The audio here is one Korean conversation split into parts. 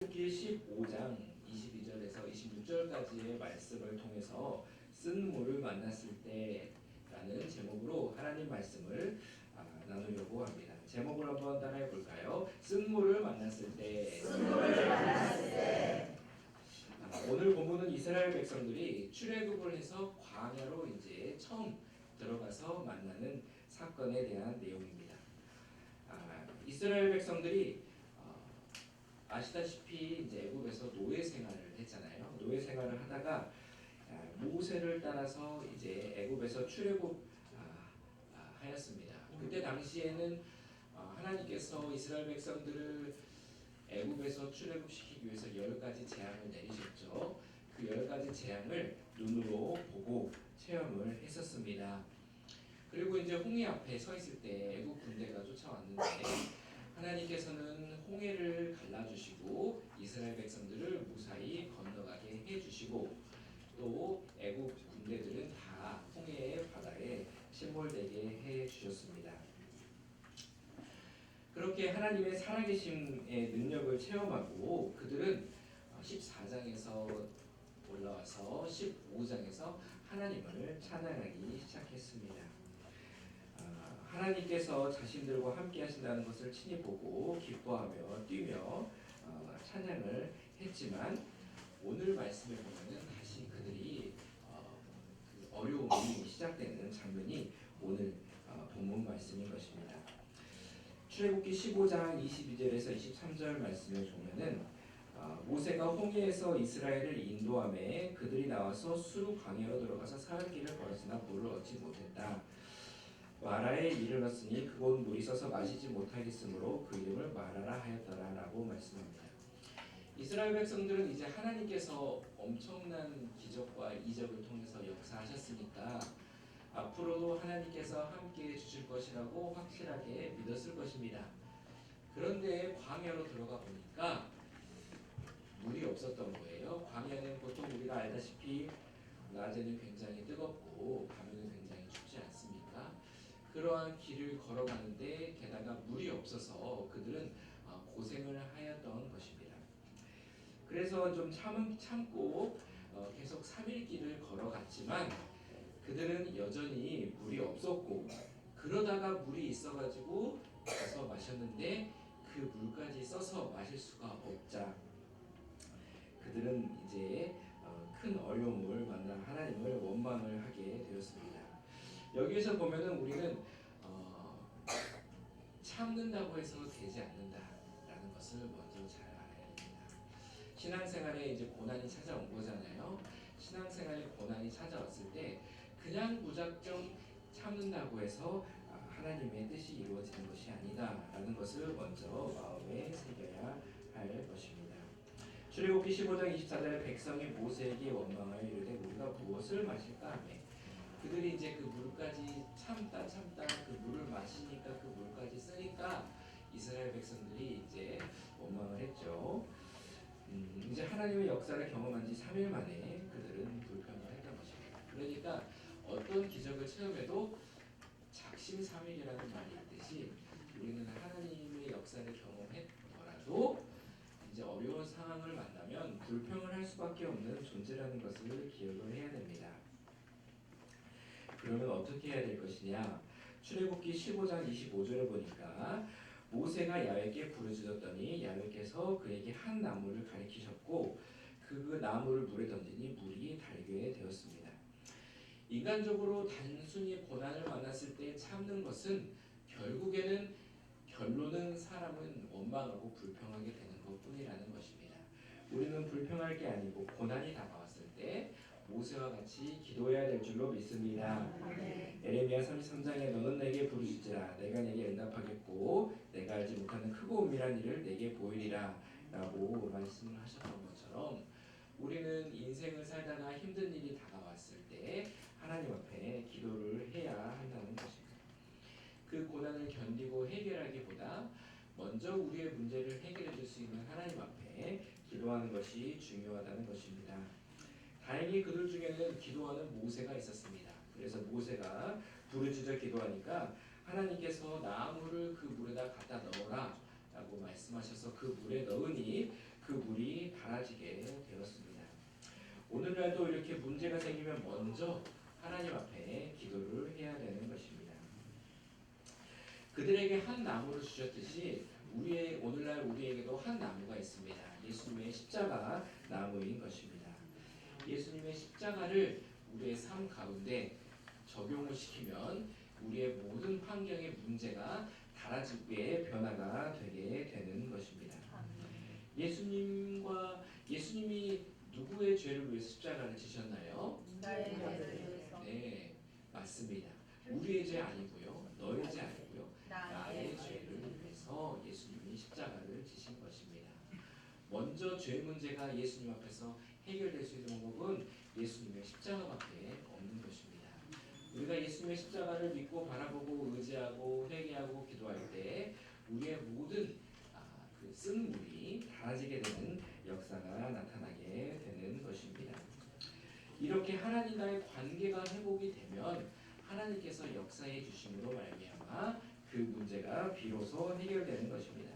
출애굽기 15장 22절에서 26절까지의 말씀을 통해서 쓴 물을 만났을 때라는 제목으로 하나님 말씀을 나누려고 합니다. 제목을 한번 따라해 볼까요? 쓴 물을 만났을 때. 오늘 본문은 이스라엘 백성들이 출애굽을 해서 광야로 이제 처음 들어가서 만나는 사건에 대한 내용입니다. 이스라엘 백성들이 아시다시피 이제 애굽에서 노예 생활을 했잖아요. 노예 생활을 하다가 모세를 따라서 이제 애굽에서 출애굽 하였습니다. 그때 당시에는 하나님께서 이스라엘 백성들을 애굽에서 출애굽시키기 위해서 10가지 재앙을 내리셨죠. 그 10가지 재앙을 눈으로 보고 체험을 했었습니다. 그리고 이제 홍해 앞에 서 있을 때 애굽 군대가 쫓아왔는데 하나님께서는 홍해를 갈라주시고 이스라엘 백성들을 무사히 건너가게 해주시고 또 애굽 군대들은 다 홍해의 바다에 침몰되게 해주셨습니다. 그렇게 하나님의 살아계심의 능력을 체험하고 그들은 14장에서 올라와서 15장에서 하나님을 찬양하기 시작했습니다. 하나님께서 자신들과 함께 하신다는 것을 친히 보고 기뻐하며 뛰며 찬양을 했지만 오늘 말씀에 보면 다시 그들이 그 어려움이 시작되는 장면이 오늘 본문 말씀인 것입니다. 출애굽기 15장 22절에서 23절 말씀에 보면은 모세가 홍해에서 이스라엘을 인도하매 그들이 나와서 수르 광야로 들어가서 사흘 길을 걸었으나 물을 얻지 못했다. 마라에 이르렀으니 그곳 물이 써서 마시지 못하겠으므로 그 이름을 마라라 하였더라 라고 말씀합니다. 이스라엘 백성들은 이제 하나님께서 엄청난 기적과 이적을 통해서 역사하셨으니까 앞으로도 하나님께서 함께해 주실 것이라고 확실하게 믿었을 것입니다. 그런데 광야로 들어가 보니까 물이 없었던 거예요. 광야는 보통 우리가 알다시피 낮에는 굉장히 뜨겁고 밤에는 굉장히 춥지 않습니까? 그러한 길을 걸어가는데 게다가 물이 없어서 그들은 고생을 하였던 것입니다. 그래서 좀 참고 계속 3일 길을 걸어갔지만 그들은 여전히 물이 없었고 그러다가 물이 있어가지고 가서 마셨는데 그 물까지 써서 마실 수가 없자 그들은 이제 큰 어려움을 만나 하나님을 원망을 하게 되었습니다. 여기에서 보면은 우리는 참는다고 해서 되지 않는다라는 것을 먼저 잘 알아야 됩니다. 신앙생활에 이제 고난이 찾아온 거잖아요. 신앙생활에 고난이 찾아왔을 때 그냥 무작정 참는다고 해서 하나님의 뜻이 이루어지는 것이 아니다라는 것을 먼저 마음에 새겨야 할 것입니다. 출애굽기 15장 24절에 백성이 모세에게 원망하여 이르되 우리가 무엇을 마실까 하며 그들이 이제 그 물까지 참다 그 물을 마시니까 그 물까지 쓰니까 이스라엘 백성들이 이제 원망을 했죠. 이제 하나님의 역사를 경험한 지 3일 만에 그들은 불평을 했던 것입니다. 그러니까 어떤 기적을 체험해도 작심삼일이라는 말이 있듯이 우리는 하나님의 역사를 경험했더라도 이제 어려운 상황을 만나면 불평을 할 수밖에 없는 존재라는 것을 기억을 해야 됩니다. 그러면 어떻게 해야 될 것이냐? 출애굽기 15장 25절을 보니까 모세가 야훼께 부르짖었더니 야훼께서 그에게 한 나무를 가리키셨고 그 나무를 물에 던지니 물이 달게 되었습니다. 인간적으로 단순히 고난을 만났을 때 참는 것은 결론은 사람은 원망하고 불평하게 되는 것뿐이라는 것입니다. 우리는 불평할 게 아니고 고난이 다가왔을 때 모세와 같이 기도해야 될 줄로 믿습니다. 에레미야 33장에 너는 내게 부르짖으라 내가 내게 응답하겠고 내가 알지 못하는 크고 은밀한 일을 내게 보이리라 라고 말씀을 하셨던 것처럼 우리는 인생을 살다가 힘든 일이 다가왔을 때 하나님 앞에 기도를 해야 한다는 것입니다. 그 고난을 견디고 해결하기보다 먼저 우리의 문제를 해결해 줄 수 있는 하나님 앞에 기도하는 것이 중요하다는 것입니다. 다행히 그들 중에는 기도하는 모세가 있었습니다. 그래서 모세가 부르짖어 기도하니까 하나님께서 나무를 그 물에다 갖다 넣어라 라고 말씀하셔서 그 물에 넣으니 그 그 물이 달아지게 되었습니다. 오늘날도 이렇게 문제가 생기면 먼저 하나님 앞에 기도를 해야 되는 것입니다. 그들에게 한 나무를 주셨듯이 오늘날 우리에게도 한 나무가 있습니다. 예수님의 십자가 나무인 것입니다. 예수님의 십자가를 우리의 삶 가운데 적용을 시키면 우리의 모든 환경의 문제가 달아지게 변화가 되게 되는 것입니다. 예수님이 누구의 죄를 위해서 십자가를 지셨나요? 나의 죄를 위해서. 네, 맞습니다. 우리의 죄 아니고요, 너의 죄 아니고요, 나의 죄를 위해서 예수님이 십자가를 지신 것입니다. 먼저 죄 문제가 예수님 앞에서 해결될 수 있는 방법은 예수님의 십자가밖에 없는 것입니다. 우리가 예수님의 십자가를 믿고 바라보고 의지하고 회개하고 기도할 때 우리의 모든 그 쓴 물이 달아지게 되는 역사가 나타나게 되는 것입니다. 이렇게 하나님과의 관계가 회복이 되면 하나님께서 역사해 주심으로 말미암아 그 문제가 비로소 해결되는 것입니다.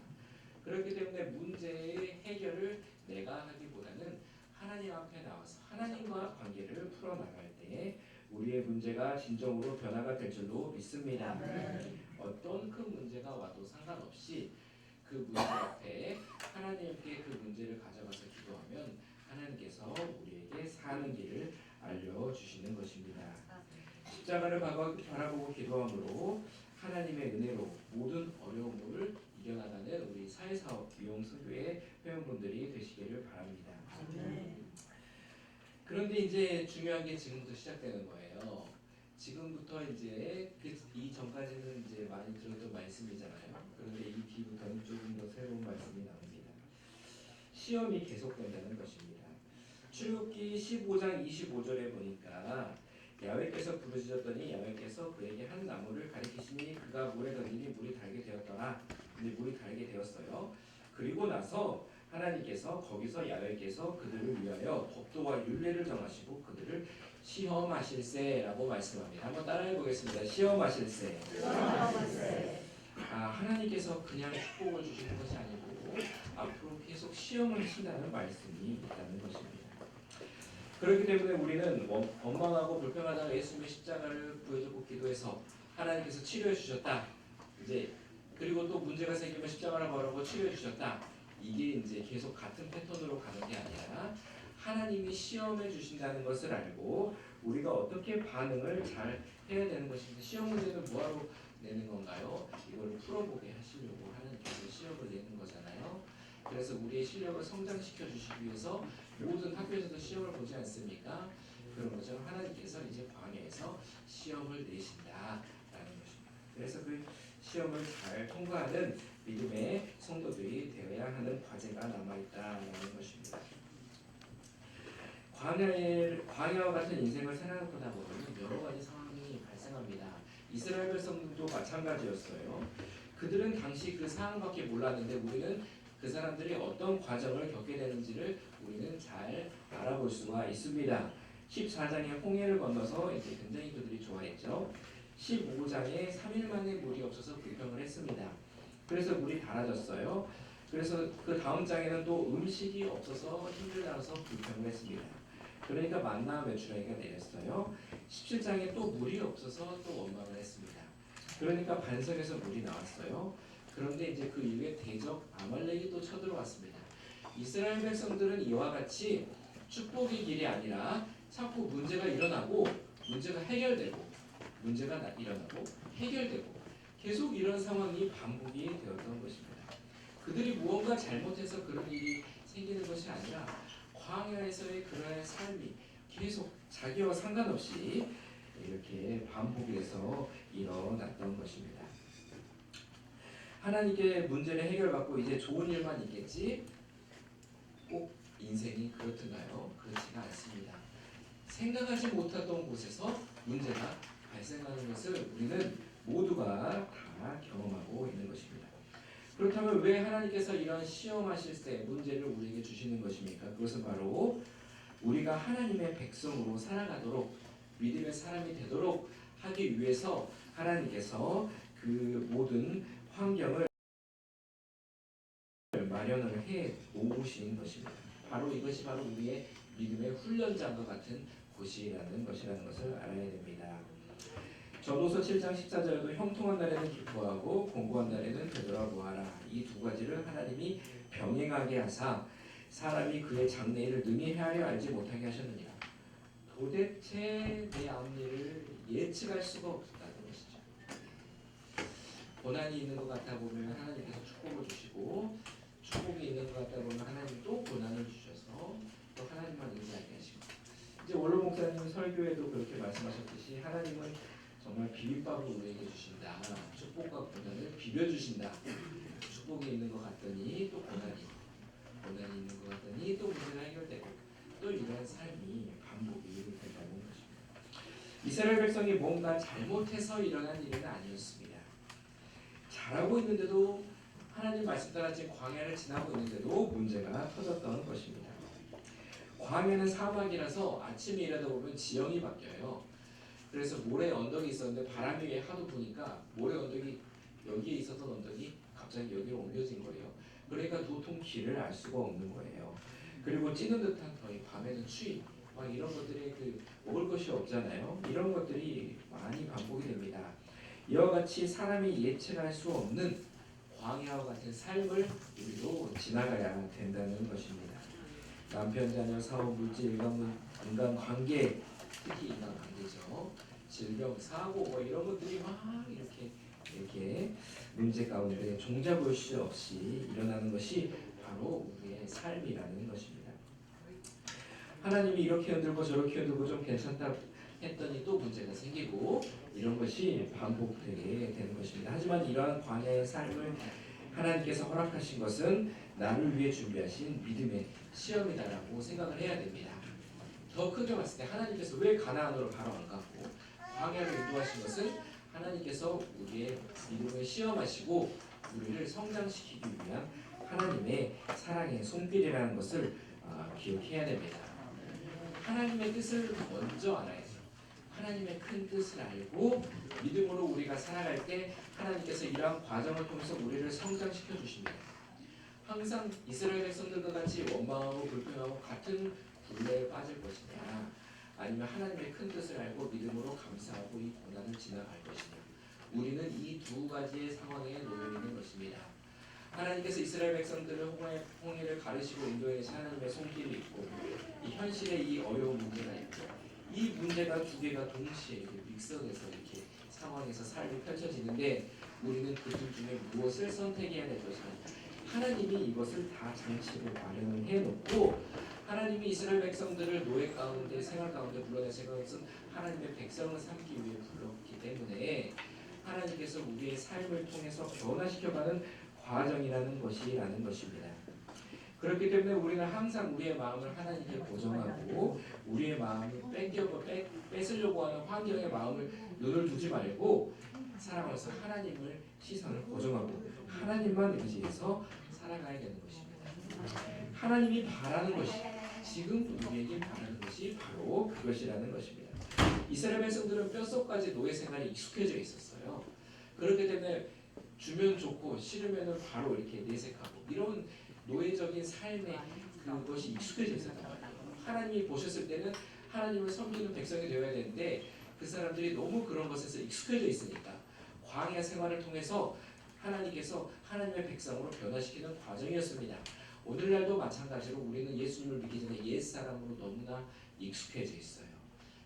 그렇기 때문에 문제의 해결을 내가 하기보다는 하나님 앞에 나와서 하나님과 관계를 풀어나갈 때 우리의 문제가 진정으로 변화가 될 줄로 믿습니다. 어떤 큰 문제가 와도 상관없이 그 문제 앞에 하나님께 그 문제를 가져가서 기도하면 하나님께서 우리에게 사는 길을 알려주시는 것입니다. 십자가를 바라보고 기도함으로 하나님의 은혜로 모든 어려움을 이겨나가는 우리 사회사업 미용선교회 회원분들이 되시기를 바랍니다. 그런데 이제 중요한 게 지금부터 시작되는 거예요. 지금부터 이제 이 전까지는 이제 많이 들었던 말씀이잖아요. 그런데 이 뒤부터는 조금 더 새로운 말씀이 나옵니다. 시험이 계속된다는 것입니다. 출애굽기 15장 25절에 보니까 야훼께서 부르짖었더니 야훼께서 그에게 한 나무를 가리키시니 그가 물에 던지니 물이 달게 되었더라. 근데 물이 달게 되었어요. 그리고 나서 하나님께서 거기서 야훼께서 그들을 위하여 법도와 율례를 정하시고 그들을 시험하실세라고 말씀합니다. 한번 따라해 보겠습니다. 시험하실세. 하나님께서 그냥 축복을 주시는 것이 아니고 앞으로 계속 시험을 하신다는 말씀이 있다는 것입니다. 그렇기 때문에 우리는 원망하고 불평하다가 예수님의 십자가를 보여주고 기도해서 하나님께서 치료해 주셨다. 그리고 또 문제가 생기면 십자가를 바라보고 치료해 주셨다. 이게 이제 계속 같은 패턴으로 가는 게 아니라 하나님이 시험해 주신다는 것을 알고 우리가 어떻게 반응을 잘 해야 되는 것입니다. 시험 문제는 뭐하러 내는 건가요? 이거를 풀어보게 하시려고 하나님께서 시험을 내는 거잖아요. 그래서 우리의 실력을 성장시켜 주시기 위해서 모든 학교에서도 시험을 보지 않습니까? 그런 것처럼 하나님께서 이제 광야에서 시험을 내신다라는 것입니다. 그래서 그 시험을 잘 통과하는 믿음의 성도들이 되어야 하는 과제가 남아있다라는 것입니다. 광야와 같은 인생을 살아보다 보면 여러 가지 상황이 발생합니다. 이스라엘 백성들도 마찬가지였어요. 그들은 당시 그 상황밖에 몰랐는데 우리는 그 사람들이 어떤 과정을 겪게 되는지를 우리는 잘 알아볼 수가 있습니다. 14장에 홍해를 건너서 이제 굉장히 그들이 좋아했죠. 15장에 3일 만에 물이 없어서 불평을 했습니다. 그래서 물이 달아졌어요. 그래서 그 다음 장에는 또 음식이 없어서 힘들다서 불평을 했습니다. 그러니까 만나 메추라기가 내렸어요. 17장에 또 물이 없어서 또 원망을 했습니다. 그러니까 반석에서 물이 나왔어요. 그런데 이제 그 이후에 대적 아말렉이 또 쳐들어왔습니다. 이스라엘 백성들은 이와 같이 축복의 길이 아니라 자꾸 문제가 일어나고 문제가 해결되고 문제가 일어나고 해결되고 계속 이런 상황이 반복이 되었던 것입니다. 그들이 무언가 잘못해서 그런 일이 생기는 것이 아니라 광야에서의 그러한 삶이 계속 자기와 상관없이 이렇게 반복해서 일어났던 것입니다. 하나님께 문제를 해결받고 이제 좋은 일만 있겠지? 꼭 인생이 그렇던가요? 그렇지가 않습니다. 생각하지 못했던 곳에서 문제가 발생하는 것을 우리는 모두가 다 경험하고 있는 것입니다. 그렇다면 왜 하나님께서 이런 시험하실 때 문제를 우리에게 주시는 것입니까? 그것은 바로 우리가 하나님의 백성으로 살아가도록 믿음의 사람이 되도록 하기 위해서 하나님께서 그 모든 환경을 마련을 해 놓으신 것입니다. 바로 이것이 바로 우리의 믿음의 훈련장과 같은 곳이라는 것을 알아야 됩니다. 전도서 7장 14절에도 형통한 날에는 기뻐하고 공고한 날에는 되돌아보아라. 이 두 가지를 하나님이 병행하게 하사 사람이 그의 장래일을 능히 헤아려 알지 못하게 하셨느니라. 도대체 내 앞일을 예측할 수가 없다는 것이죠. 고난이 있는 것 같아 보면 하나님께서 축복을 주시고, 축복이 있는 것 같다 보면 하나님 또 고난을 주셔서 또 하나님만 의지하게 하시고, 이제 원로 목사님 설교에도 그렇게 말씀하셨듯이 하나님은 정말 비빔밥을 우리에게 주신다. 축복과 고난을 비벼주신다. 축복이 있는 것 같더니 또 고난이 있는 것 같더니 또 문제가 해결되고, 또 이러한 삶이 반복이 된다는 것입니다. 이스라엘 백성이 뭔가 잘못해서 일어난 일은 아니었습니다. 잘하고 있는데도, 하나님 말씀 따라 지금 광야를 지나고 있는데도 문제가 터졌던 것입니다. 광야는 사막이라서 아침에 일하다 보면 지형이 바뀌어요. 그래서 모래 언덕이 있었는데 바람이 하도 부니까 모래 언덕이, 여기에 있었던 언덕이 갑자기 여기로 옮겨진 거예요. 그러니까 도통 길을 알 수가 없는 거예요. 그리고 찌는 듯한 더위, 밤에는 추위, 막 이런 것들이 먹을 것이 없잖아요. 이런 것들이 많이 반복이 됩니다. 이와 같이 사람이 예측할 수 없는 광야와 같은 삶을 우리도 지나가야 된다는 것입니다. 남편, 자녀, 사업, 물질, 인간관계, 특히 인간관계죠. 질병, 사고, 이런 것들이 막 이렇게 문제 가운데 종잡을 수 없이 일어나는 것이 바로 우리의 삶이라는 것입니다. 하나님이 이렇게 흔들고 저렇게 흔들고 좀 괜찮다 했더니 또 문제가 생기고, 이런 것이 반복되게 되는 것입니다. 하지만 이러한 광야의 삶을 하나님께서 허락하신 것은 나를 위해 준비하신 믿음의 시험이다라고 생각을 해야 됩니다. 더 크게 봤을 때 하나님께서 왜 가나안으로 바로 안 갔고 광야를 인도하신 것은 하나님께서 우리의 믿음을 시험하시고 우리를 성장시키기 위한 하나님의 사랑의 손길이라는 것을 기억해야 됩니다. 하나님의 뜻을 먼저 알아야 돼요. 하나님의 큰 뜻을 알고 믿음으로 우리가 살아갈 때 하나님께서 이러한 과정을 통해서 우리를 성장시켜 주십니다. 항상 이스라엘 백성들과 같이 원망하고 불평하고 같은 굴레에 빠질 것이냐, 아니면 하나님의 큰 뜻을 알고 믿음으로 감사하고 이 고난을 지나갈 것이냐. 우리는 이 두 가지의 상황에 놓여 있는 것입니다. 하나님께서 이스라엘 백성들을 홍해를 가르시고 인도해 하나님의 손길이 있고, 이 현실에 이 어려운 문제가 있고, 이 문제가 두 개가 동시에 이렇게 믹서돼서 이렇게 상황에서 삶이 펼쳐지는데, 우리는 그 둘 중에 무엇을 선택해야 될 것이냐. 하나님이 이것을 다 장치로 마련을 해놓고, 하나님이 이스라엘 백성들을 노예 가운데, 생활 가운데 불러내신 것은 하나님의 백성을 삼기 위해 불렀기 때문에 하나님께서 우리의 삶을 통해서 변화시켜가는 과정이라는 것입니다. 그렇기 때문에 우리는 항상 우리의 마음을 하나님께 고정하고, 우리의 마음을 뺏으려고 하는 환경의 마음을 눈을 두지 말고 살아가면서 하나님을 시선을 고정하고 하나님만 의지해서 살아가야 되는 것입니다. 하나님이 바라는 것이, 지금 우리에게 바라는 것이 바로 그것이라는 것입니다. 이스라엘 백성들은 뼛속까지 노예 생활에 익숙해져 있었어요. 그렇기 때문에 주면 좋고 싫으면 바로 이렇게 내색하고, 이런 노예적인 삶에 그것이 익숙해져 있었단 말이에요. 하나님이 보셨을 때는 하나님을 섬기는 백성이 되어야 되는데, 그 사람들이 너무 그런 것에서 익숙해져 있으니까 광야 생활을 통해서 하나님께서 하나님의 백성으로 변화시키는 과정이었습니다. 오늘날도 마찬가지로 우리는 예수님을 믿기 전에 옛사람으로 너무나 익숙해져 있어요.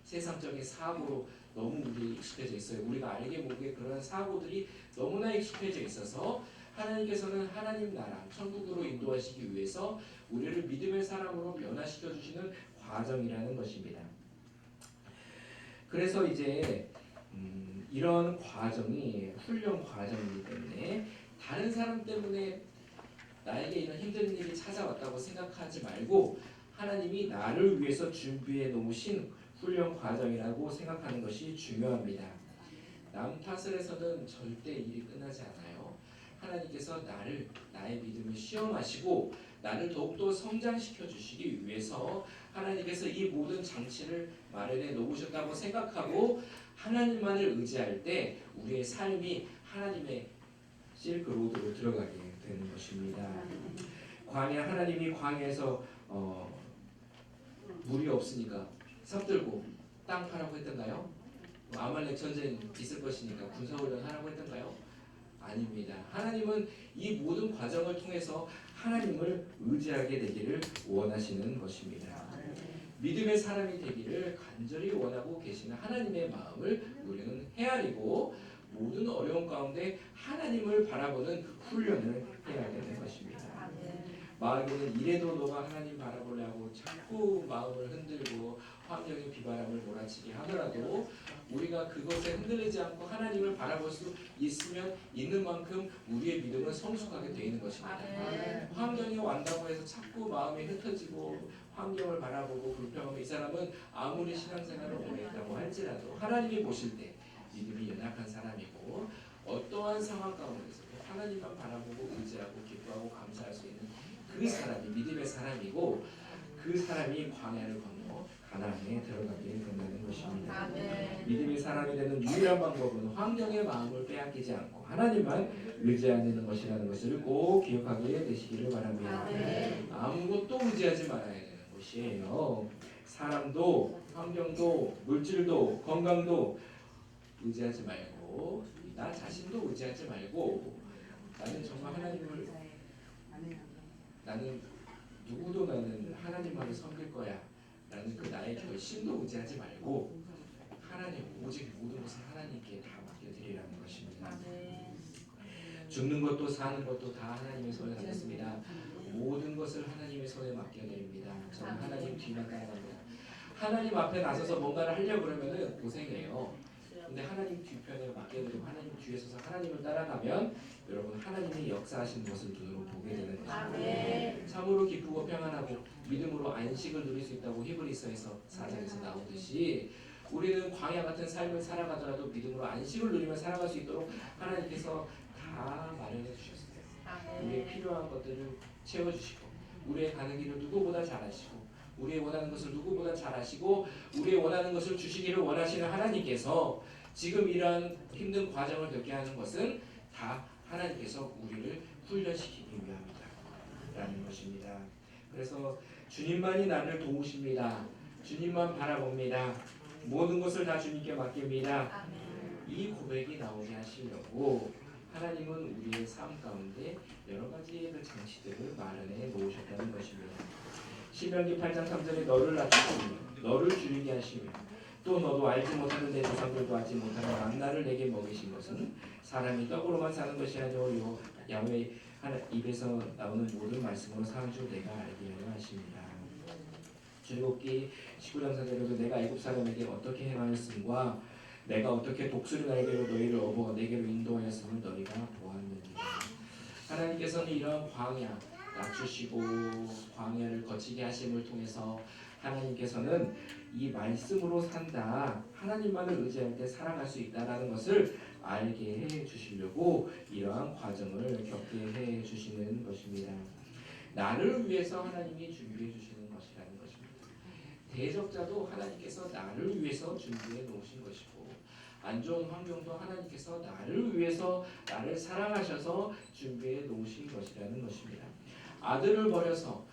세상적인 사고로 너무 우리 익숙해져 있어요. 우리가 알게 모르게 그런 사고들이 너무나 익숙해져 있어서 하나님께서는 하나님 나라 천국으로 인도하시기 위해서 우리를 믿음의 사람으로 변화시켜 주시는 과정이라는 것입니다. 그래서 이제 이런 과정이 훈련 과정이기 때문에 다른 사람 때문에 나에게 이런 힘든 일이 찾아왔다고 생각하지 말고, 하나님이 나를 위해서 준비해 놓으신 훈련 과정이라고 생각하는 것이 중요합니다. 남 탓을 해서는 절대 일이 끝나지 않아요. 하나님께서 나의 믿음을 시험하시고 나를 더욱더 성장시켜 주시기 위해서 하나님께서 이 모든 장치를 마련해 놓으셨다고 생각하고 하나님만을 의지할 때 우리의 삶이 하나님의 실크로드로 들어가게 되는 것입니다. 광야 하나님이 광야에서 물이 없으니까 삽들고 땅 파라고 했던가요? 아말렉 전쟁 있을 것이니까 군사훈련 하라고 했던가요? 아닙니다. 하나님은 이 모든 과정을 통해서 하나님을 의지하게 되기를 원하시는 것입니다. 믿음의 사람이 되기를 간절히 원하고 계시는 하나님의 마음을 우리는 헤아리고 모든 어려움 가운데 하나님을 바라보는 훈련을 해야 되는 것입니다. 마음에는 이래도 너가 하나님 바라보려고 자꾸 마음을 흔들고 환경의 비바람을 몰아치게 하더라도 우리가 그것에 흔들리지 않고 하나님을 바라볼 수 있으면 있는 만큼 우리의 믿음은 성숙하게 되어 있는 것입니다. 환경이 완다고 해서 자꾸 마음이 흩어지고 환경을 바라보고 불평하면 이 사람은 아무리 신앙생활을 오래 했다고 할지라도 하나님이 보실 때 믿음이 연약한 사람이고 어떠한 상황 가운데서도 하나님만 바라보고 의지하고 기뻐하고 감사할 수 있는 그 사람이 믿음의 사람이고 그 사람이 광야를 건너 가나안에 들어가게 된다는 것입니다. 믿음의 사람이 되는 유일한 방법은 환경의 마음을 빼앗기지 않고 하나님만 의지하는 것이라는 것을 꼭 기억하게 되시기를 바랍니다. 아무것도 의지하지 말아야 되는 것이에요. 사람도 환경도 물질도 건강도 의지하지 말고 나 자신도 의지하지 말고 나는 정말 하나님을 나는 누구도 나는 하나님만을 섬길 거야 라는 그 나의 결심도 의지하지 말고 하나님 오직 모든 것을 하나님께 다 맡겨드리라는 것입니다. 죽는 것도 사는 것도 다 하나님의 손에 달렸습니다. 모든 것을 하나님의 손에 맡겨드립니다. 저는 하나님 뒤만 따라갑니다. 하나님 앞에 나서서 뭔가를 하려고 그러면은 고생해요. 근데 하나님 뒤편에 맡겨드리고 하나님 뒤에 서서 하나님을 따라가면 여러분 하나님이 역사하신 것을 눈으로 보게 되는 것입니다. 참으로 기쁘고 평안하고 믿음으로 안식을 누릴 수 있다고 히브리서에서 4장에서 나오듯이 우리는 광야 같은 삶을 살아가더라도 믿음으로 안식을 누리며 살아갈 수 있도록 하나님께서 다 마련해 주셨어요. 우리의 필요한 것들을 채워주시고 우리의 가는 길을 누구보다 잘 아시고 우리의 원하는 것을 누구보다 잘 아시고 우리의 원하는 것을 주시기를 원하시는 하나님께서 지금 이러한 힘든 과정을 겪게 하는 것은 다 하나님께서 우리를 훈련시키기 위함이다 라는 것입니다. 그래서 주님만이 나를 도우십니다. 주님만 바라봅니다. 모든 것을 다 주님께 맡깁니다. 이 고백이 나오게 하시려고 하나님은 우리의 삶 가운데 여러 가지의 그 장치들을 마련해 놓으셨다는 것입니다. 신명기 8장 3절에 너를 낮추시며 너를 줄이게 하시며 또 너도 알지 못하는 내 조상들도 알지 못하는 만나를 내게 먹이신 것은 사람이 떡으로만 사는 것이 아니오 야훼 입에서 나오는 모든 말씀으로 사는 줄 내가 알게 하려 하십니다. 출애굽기 19장 4절에도 내가 애굽 사람에게 어떻게 행하였음과 내가 어떻게 독수리 날개로 너희를 업어 내게로 인도하였음을 너희가 보았느니라. 하나님께서는 이러한 광야 낮추시고 광야를 거치게 하심을 통해서 하나님께서는 이 말씀으로 산다 하나님만을 의지할 때 살아갈 수 있다라는 것을 알게 해주시려고 이러한 과정을 겪게 해주시는 것입니다. 나를 위해서 하나님이 준비해 주시는 것이라는 것입니다. 대적자도 하나님께서 나를 위해서 준비해 놓으신 것이고 안 좋은 환경도 하나님께서 나를 위해서 나를 사랑하셔서 준비해 놓으신 것이라는 것입니다. 아들을 버려서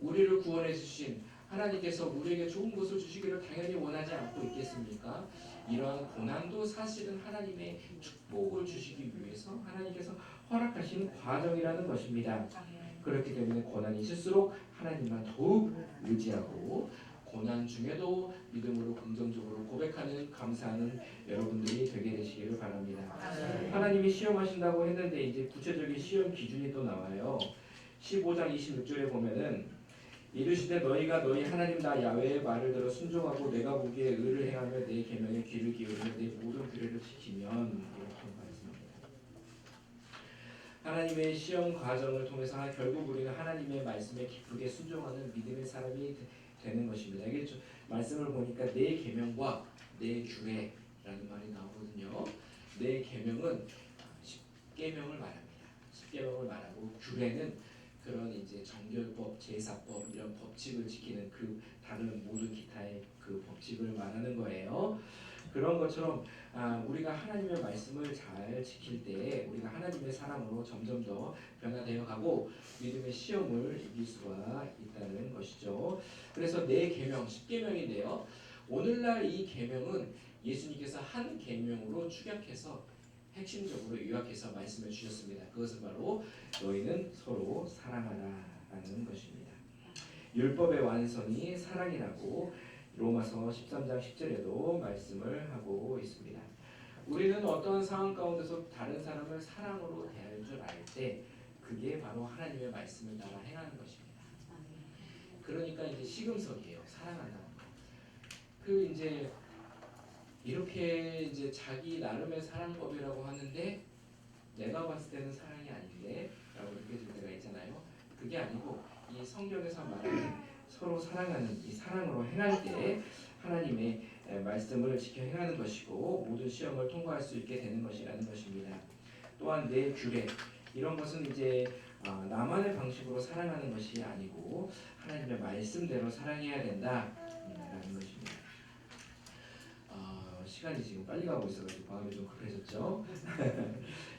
우리를 구원해 주신 하나님께서 우리에게 좋은 것을 주시기를 당연히 원하지 않고 있겠습니까? 이러한 고난도 사실은 하나님의 축복을 주시기 위해서 하나님께서 허락하신 과정이라는 것입니다. 그렇기 때문에 고난이 있을수록 하나님만 더욱 의지하고 고난 중에도 믿음으로 긍정적으로 고백하는 감사하는 여러분들이 되게 되시기를 바랍니다. 하나님이 시험하신다고 했는데 이제 구체적인 시험 기준이 또 나와요. 15장 26절에 보면은 이르시되 너희가 너희 하나님 나 야훼의 말을 들어 순종하고 내가 보기에 의를 행하며 내 계명에 귀를 기울여 내 모든 규례를 지키면 이렇게 말씀합니다. 하나님의 시험 과정을 통해서 결국 우리는 하나님의 말씀에 기쁘게 순종하는 믿음의 사람이 되는 것입니다. 이게 말씀을 보니까 내 계명과 내 규례라는 말이 나오거든요. 내 계명은 10계명을 말합니다. 10계명을 말하고 규례는 그런 이제 정결법, 제사법 이런 법칙을 지키는 그 다른 모든 기타의 그 법칙을 말하는 거예요. 그런 것처럼 우리가 하나님의 말씀을 잘 지킬 때 우리가 하나님의 사람으로 점점 더 변화되어 가고 믿음의 시험을 이길 수가 있다는 것이죠. 그래서 네 계명, 10계명인데요. 오늘날 이 계명은 예수님께서 한 계명으로 축약해서 핵심적으로 요약해서 말씀을 주셨습니다. 그것은 바로 너희는 서로 사랑하라라는 것입니다. 율법의 완성이 사랑이라고 로마서 13장 10절에도 말씀을 하고 있습니다. 우리는 어떤 상황 가운데서 다른 사람을 사랑으로 대할 줄 알 때 그게 바로 하나님의 말씀을 따라 행하는 것입니다. 그러니까 이제 시금석이에요. 사랑한다는 거. 그 이제 이렇게 이제 자기 나름의 사랑법이라고 하는데 내가 봤을 때는 사랑이 아닌데 라고 느껴질 때가 있잖아요. 그게 아니고 이 성경에서 말하는 서로 사랑하는 이 사랑으로 행할 때 하나님의 말씀을 지켜 행하는 것이고 모든 시험을 통과할 수 있게 되는 것이라는 것입니다. 또한 내 규례 이런 것은 이제 나만의 방식으로 사랑하는 것이 아니고 하나님의 말씀대로 사랑해야 된다라는 것입니다. 시간이 지금 빨리 가고 있어가지고 마음이 좀 급해졌죠.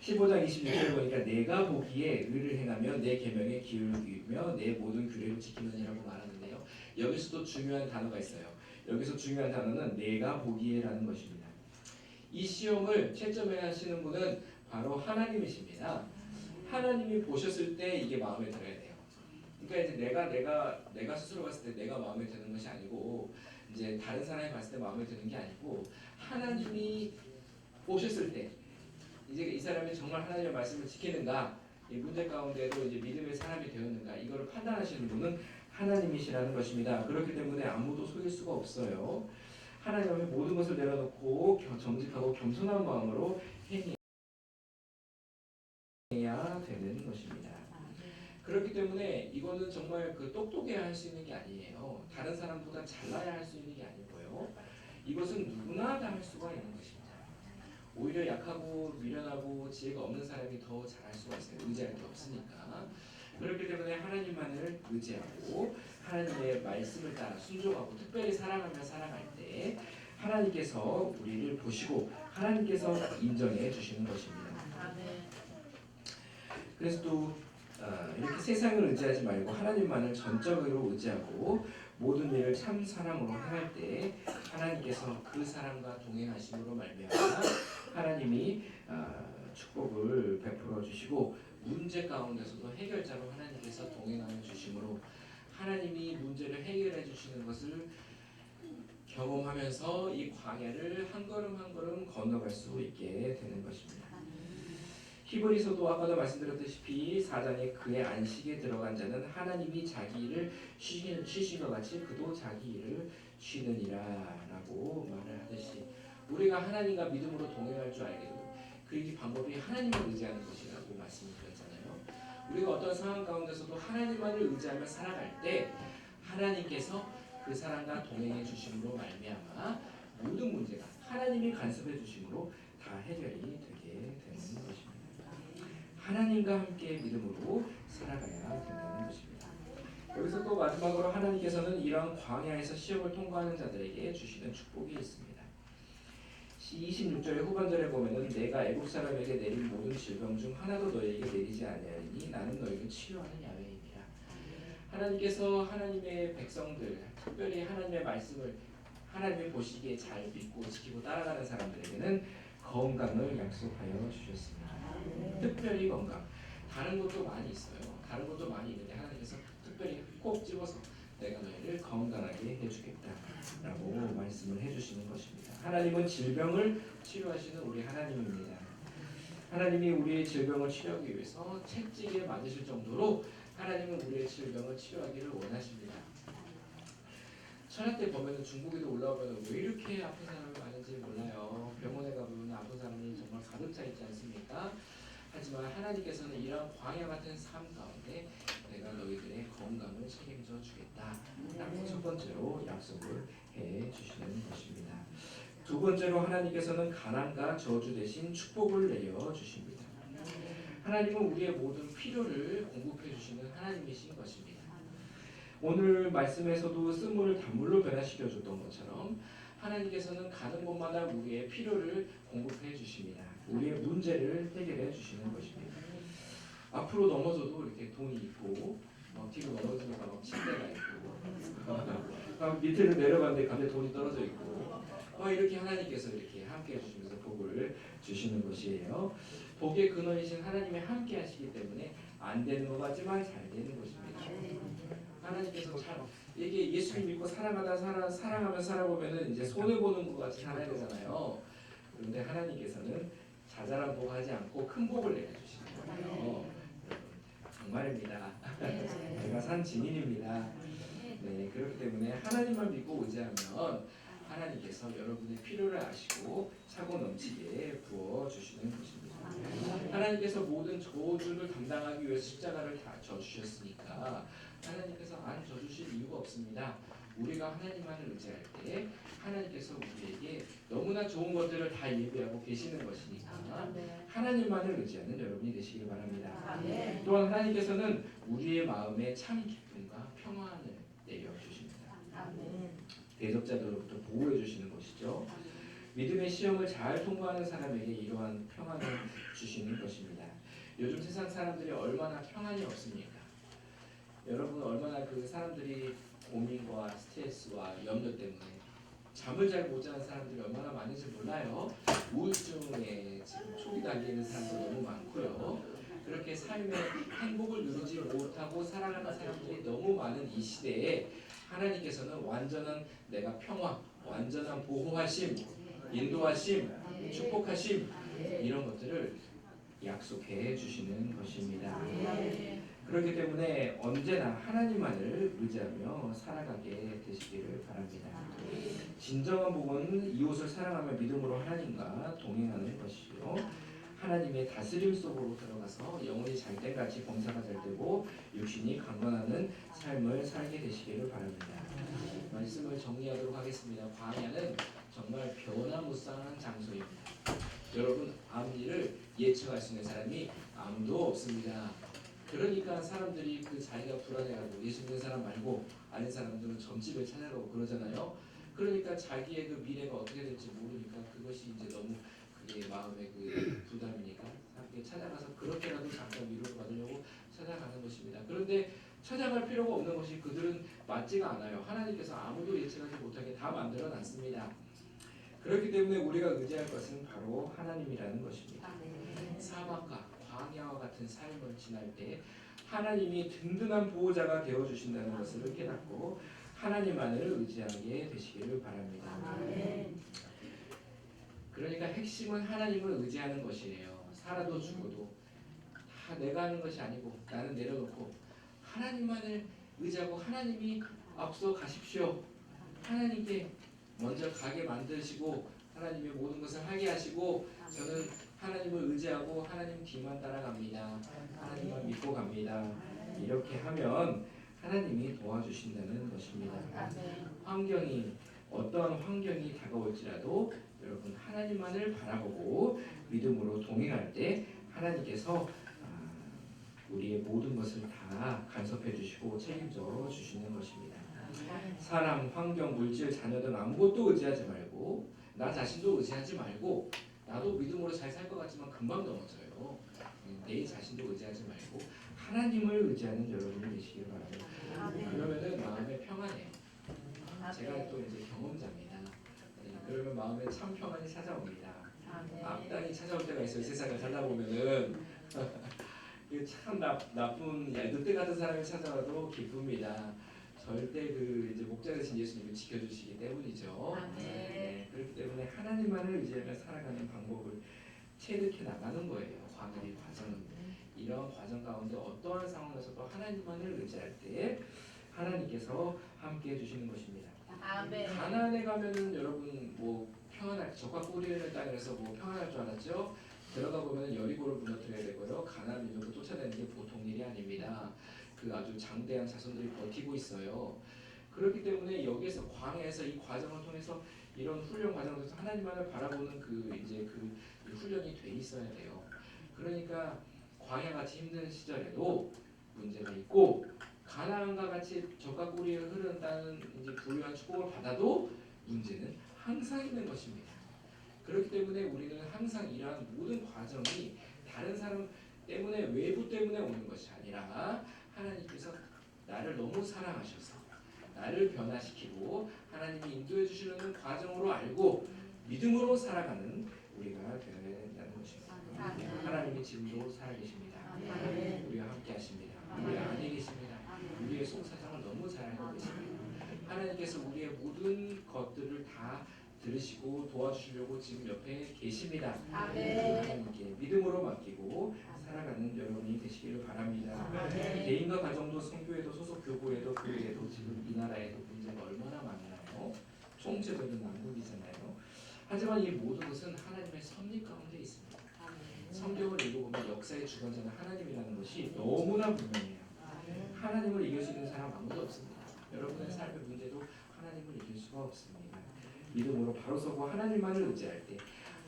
15장 26절 보니까 내가 보기에 의를 행하며 내 계명에 기울이며 내 모든 규례를 지키느니라고 말하는데요. 여기서도 중요한 단어가 있어요. 여기서 중요한 단어는 내가 보기에라는 것입니다. 이 시험을 채점해 하시는 분은 바로 하나님이십니다. 하나님이 보셨을 때 이게 마음에 들어야 돼요. 그러니까 이제 내가 스스로 봤을 때 내가 마음에 드는 것이 아니고 이제 다른 사람이 봤을 때 마음에 드는 게 아니고 하나님이 보셨을 때 이제 이 사람이 정말 하나님의 말씀을 지키는가 이 문제 가운데도 이제 믿음의 사람이 되었는가 이거를 판단하시는 분은 하나님이시라는 것입니다. 그렇기 때문에 아무도 속일 수가 없어요. 하나님 앞에 모든 것을 내려놓고 정직하고 겸손한 마음으로 행해야 되는 것입니다. 그렇기 때문에 이거는 정말 그 똑똑해야 할 수 있는 게 아니에요. 다른 사람보다 잘나야 할 수 있는 게 아니고요. 이것은 누구나 다 할 수가 있는 것입니다. 오히려 약하고 미련하고 지혜가 없는 사람이 더 잘할 수가 있어요. 의지할 게 없으니까. 그렇기 때문에 하나님만을 의지하고 하나님의 말씀을 따라 순종하고 특별히 사랑하며 살아갈 때 하나님께서 우리를 보시고 하나님께서 인정해 주시는 것입니다. 그래서 또 이렇게 세상을 의지하지 말고 하나님만을 전적으로 의지하고 모든 일을 참 사랑으로 행할 때 하나님께서 그 사람과 동행하심으로 말미암아 하나님이 축복을 베풀어 주시고 문제 가운데서도 해결자로 하나님께서 동행하여 주심으로 하나님이 문제를 해결해 주시는 것을 경험하면서 이 광야를 한 걸음 한 걸음 건너갈 수 있게 되는 것입니다. 히브리서도 아까도 말씀드렸다시피 4장에 그의 안식에 들어간 자는 하나님이 자기 일을 쉬신 것 같이 그도 자기 일을 쉬느니라 라고 말을 하듯이 우리가 하나님과 믿음으로 동행할 줄 알게 되고 그 방법이 하나님을 의지하는 것이라고 말씀을 드렸잖아요. 우리가 어떤 상황 가운데서도 하나님만을 의지하며 살아갈 때 하나님께서 그 사람과 동행해 주심으로 말미암아 모든 문제가 하나님이 간섭해 주심으로 다 해결이 되게 되는 것입니다. 하나님과 함께 믿음으로 살아가야 된다는 것입니다. 여기서 또 마지막으로 하나님께서는 이러한 광야에서 시험을 통과하는 자들에게 주시는 축복이 있습니다. 26절의 후반절에 보면은 내가 애국 사람에게 내린 모든 질병 중 하나도 너희에게 내리지 아니하리니 나는 너희를 치료하는 야훼임이라. 하나님께서 하나님의 백성들 특별히 하나님의 말씀을 하나님이 보시기에 잘 믿고 지키고 따라가는 사람들에게는 건강을 약속하여 주셨습니다. 특별히 건강. 다른 것도 많이 있어요. 다른 것도 많이 있는데 하나님께서 특별히 꼭 집어서 내가 너희를 건강하게 해주겠다라고 말씀을 해주시는 것입니다. 하나님은 질병을 치료하시는 우리 하나님입니다. 하나님이 우리의 질병을 치료하기 위해서 채찍에 맞으실 정도로 하나님은 우리의 질병을 치료하기를 원하십니다. 철학 때 보면 중국에도 올라오면 왜 이렇게 아픈 사람이 많은지 몰라요. 병원에 가보면 아픈 사람이 정말 가득 차 있지 않습니까? 하지만 하나님께서는 이런 광야 같은 삶 가운데 내가 너희들의 건강을 책임져 주겠다 라고 첫 번째로 약속을 해 주시는 것입니다. 두 번째로 하나님께서는 가난과 저주 대신 축복을 내려 주십니다. 하나님은 우리의 모든 필요를 공급해 주시는 하나님이신 것입니다. 오늘 말씀에서도 쓴물을 단물로 변화시켜 줬던 것처럼 하나님께서는 가는 곳마다 우리의 필요를 공급해 주십니다. 우리의 문제를 해결해 주시는 것입니다. 앞으로 넘어져도 이렇게 돈이 있고 뒤로 넘어지니까 막 침대가 있고 밑으로 내려가는데 갑자기 돈이 떨어져 있고 이렇게 하나님께서 이렇게 함께 해주시면서 복을 주시는 것이에요. 복의 근원이신 하나님이 함께 하시기 때문에 안 되는 것 같지만 잘 되는 것입니다. 하나님께서 이게 예수님 믿고 사랑하며 살아보면은 이제 손해 보는 것 같이 살아야 되잖아요. 그런데 하나님께서는 자잘한 복 하지 않고 큰 복을 내려주시는 거예요. 정말입니다. 제가 산 증인입니다. 네, 그렇기 때문에 하나님만 믿고 의지하면 하나님께서 여러분의 필요를 아시고 차고 넘치게 부어 주시는 것입니다. 하나님께서 모든 저주를 담당하기 위해 십자가를 다 져주셨으니까 하나님께서 안 져주실 이유가 없습니다. 우리가 하나님만을 의지할 때 하나님께서 우리에게 너무나 좋은 것들을 다 예비하고 계시는 것이니까 하나님만을 의지하는 여러분이 되시길 바랍니다. 또한 하나님께서는 우리의 마음에 참 기쁨과 평안을 내려주십니다. 대적자들로부터 보호해 주시는 것이죠. 믿음의 시험을 잘 통과하는 사람에게 이러한 평안을 주시는 것입니다. 요즘 세상 사람들이 얼마나 평안이 없습니까? 여러분 얼마나 그 사람들이 고민과 스트레스와 염려 때문에 잠을 잘 못 자는 사람들이 얼마나 많은지 몰라요. 우울증에 지금 초기 단계에 있는 사람들 너무 많고요. 그렇게 삶의 행복을 누리지 못하고 살아가는 사람들이 너무 많은 이 시대에 하나님께서는 완전한 내가 평화, 완전한 보호하심, 인도하심, 축복하심 이런 것들을 약속해 주시는 것입니다. 그렇기 때문에 언제나 하나님만을 의지하며 살아가게 되시기를 바랍니다. 진정한 복은 이웃을 사랑하며 믿음으로 하나님과 동행하는 것이요. 하나님의 다스림 속으로 들어가서 영혼이 잘된 같이 범사가 잘되고 육신이 강건하는 삶을 살게 되시기를 바랍니다. 말씀을 정리하도록 하겠습니다. 광야는 정말 변화무쌍한 장소입니다. 여러분 앞일을 예측할 수 있는 사람이 아무도 없습니다. 그러니까 사람들이 그 자기가 불안해하고 예수 믿는 사람 말고 아는 사람들은 점집에 찾아가고 그러잖아요. 그러니까 자기의 그 미래가 어떻게 될지 모르니까 그것이 이제 너무 그게 마음의 그 부담이니까 함께 찾아가서 그렇게라도 잠깐 위로를 받으려고 찾아가는 것입니다. 그런데 찾아갈 필요가 없는 것이 그들은 맞지가 않아요. 하나님께서 아무도 예측하지 못하게 다 만들어 놨습니다. 그렇기 때문에 우리가 의지할 것은 바로 하나님이라는 것입니다. 사막과 광야와 같은 삶을 지날 때 하나님이 든든한 보호자가 되어주신다는 것을 깨닫고 하나님만을 의지하게 되시기를 바랍니다. 그러니까 핵심은 하나님을 의지하는 것이에요. 살아도 죽어도 다 내가 하는 것이 아니고 나는 내려놓고 하나님만을 의지하고 하나님이 앞서 가십시오. 하나님께 먼저 가게 만드시고 하나님의 모든 것을 하게 하시고 저는 하나님을 의지하고 하나님 뒤만 따라갑니다. 하나님만 믿고 갑니다. 이렇게 하면 하나님이 도와주신다는 것입니다. 어떠한 환경이 다가올지라도 여러분 하나님만을 바라보고 믿음으로 동행할 때 하나님께서 우리의 모든 것을 다 간섭해 주시고 책임져 주시는 것입니다. 사람, 환경, 물질, 자녀 등 아무것도 의지하지 말고 나 자신도 의지하지 말고 나도 믿음으로 잘 살 것 같지만 금방 넘어져요. 내 자신도 의지하지 말고 하나님을 의지하는 여러분이 되시길 바랍니다. 그러면은 마음에 평안해요. 제가 또 이제 경험자입니다. 그러면 마음에 참 평안이 찾아옵니다. 악당이 찾아올 때가 있어요. 세상을 살다 보면은 참 나쁜 늑대 같은 사람이 찾아와도 기쁩니다. 절대 그 이제 목자 되신 예수님을 지켜주시기 때문이죠. 네, 그렇기 때문에 하나님만을 의지하며 살아가는 방법을 체득해 나가는 거예요. 광야의 과정은 이런 과정 가운데 어떠한 상황에서도 하나님만을 의지할 때 하나님께서 함께 해주시는 것입니다. 가나안에 가면은 여러분 뭐 평안할 적과 꿀이 흐르는 땅에서 뭐 평안할 줄 알았죠? 들어가 보면 여리고를 무너뜨려야 되고요. 가나안 민족을 쫓아내는 게 보통 일이 아닙니다. 그 아주 장대한 자손들이 버티고 있어요. 그렇기 때문에 여기에서 광야에서 이 과정을 통해서 이런 훈련 과정을 통해서 하나님만을 바라보는 그 이제 그 훈련이 돼 있어야 돼요. 그러니까 광야같이 힘든 시절에도 문제가 있고 가나안과 같이 적과 꿀이 흐르는 땅은 이제 부유한 축복을 받아도 문제는 항상 있는 것입니다. 그렇기 때문에 우리는 항상 이러한 모든 과정이 다른 사람 때문에 외부 때문에 오는 것이 아니라 하나님께서 나를 너무 사랑하셔서 나를 변화시키고 하나님이 인도해 주시려는 과정으로 알고 믿음으로 살아가는 우리가 되어야 된다는 것입니다. 하나님이 지금도 살아계십니다. 우리와 함께 하십니다. 우리 안에 계십니다. 우리의 속사정을 너무 잘 알고 계십니다. 하나님께서 우리의 모든 것들을 다 들으시고 도와주시려고 지금 옆에 계십니다. 하나님께 믿음으로 맡기고 살아가는 여러분이 되시기를 바랍니다. 개인과 가정도 성교회도 소속 교구에도 교회에도 지금 이 나라에도 문제가 얼마나 많나요? 총체적인 난국이잖아요. 하지만 이 모든 것은 하나님의 섭리 가운데 있습니다. 성경을 읽어보면 역사의 주관자는 하나님이라는 것이 너무나 분명해요. 하나님을 이길 수 있는 사람 아무도 없습니다. 여러분의 삶의 문제도 하나님을 이길 수가 없습니다. 믿음으로 바로 서고 하나님만을 의지할 때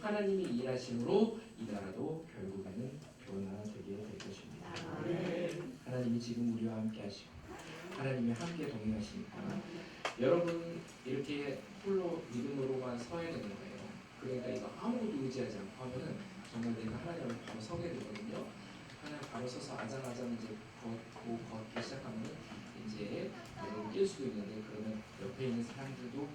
하나님이 일하심으로 이 나라도 결국에는 변화되게 될 것입니다. 하나님이 지금 우리와 함께 하시고 하나님이 함께 동행하시니까 여러분 이렇게 홀로 믿음으로만 서야 되는 거예요. 그러니까 이거 아무것도 의지하지 않고 하면은 정말 내가 하나님 앞에 바로 서게 되거든요. 하나님 바로 서서 아장아장 이제 걷기 시작하면 이제 여러분 뛸 수도 있는데 그러면 옆에 있는 사람들도